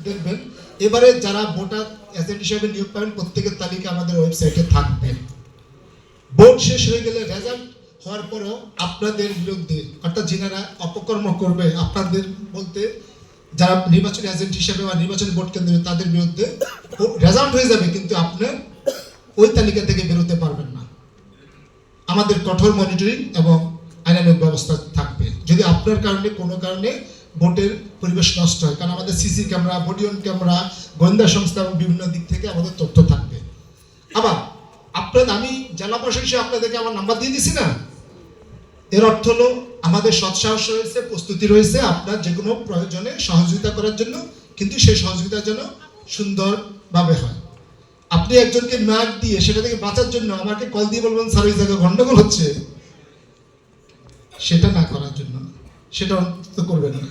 দেখবেন এবারে যারা ভোটার এজেন্ট হিসেবে নিয়োগ পাবেন প্রত্যেকের তালিকা আমাদের ওয়েবসাইটে থাকবে। ভোট শেষ হয়ে গেলে রেজাল্ট হওয়ার পরও আপনাদের বিরুদ্ধে অর্থাৎ যারা অপকর্ম করবে আপনাদের বলতে যারা নির্বাচনী এজেন্ট হিসেবে বা নির্বাচনী ভোট কেন্দ্রে তাদের বিরুদ্ধে রেজাল্ট হয়ে যাবে, কিন্তু আপনি ওই তালিকা থেকে বেরোতে পারবেন না। আমাদের কঠোর মনিটরিং এবং আইনানুগ ব্যবস্থা থাকবে যদি আপনার কারণে কোনো কারণে ভোটের পরিবেশ নষ্ট হয়, কারণ আমাদের সিসি ক্যামেরা, বডিওন ক্যামেরা, গোয়েন্দা সংস্থা এবং বিভিন্ন দিক থেকে আমাদের তথ্য থাকবে। আবার আমি জেলা প্রশাসক হিসেবে আপনাদেরকে আমার নাম্বার দিয়ে দিছি না, এর অর্থ হলো আমাদের সৎসাহস রয়েছে, প্রস্তুতি রয়েছে আপনার যে কোনো প্রয়োজনে সহযোগিতা করার জন্য, কিন্তু সেই সহযোগিতা যেন সুন্দরভাবে হয়। আপনি একজনকে নাক দিয়ে সেটা থেকে বাঁচার জন্য আমাকে কল দিয়ে বলবেন স্যার ওই জায়গায় গন্ডগোল হচ্ছে, সেটা না করার জন্য, সেটা অন্তত করবেন না।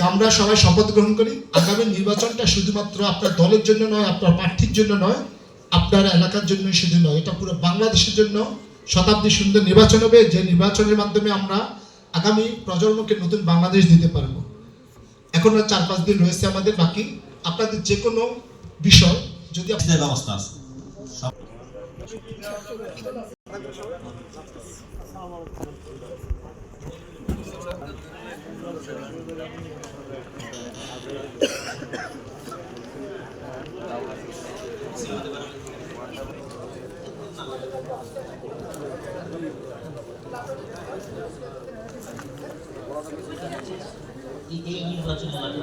আমরা সবাই শপথ গ্রহণ করি আগামী নির্বাচনটা শুধুমাত্র আপনার দলের জন্য নয়, আপনার প্রার্থীর জন্য নয়, আপনার এলাকার জন্য শুধু নয়, এটা পুরো বাংলাদেশের জন্য শতাব্দী সুন্দর নির্বাচন হবে, যে নির্বাচনের মাধ্যমে আমরা আগামী প্রজন্মকে নতুন বাংলাদেশ দিতে পারবো। এখনো 4-5 দিন রয়েছে আমাদের বাকি। আপনাদের যে কোনো বিষয় যদি ব্যবস্থা আছে এই নির্বাচন এলাকা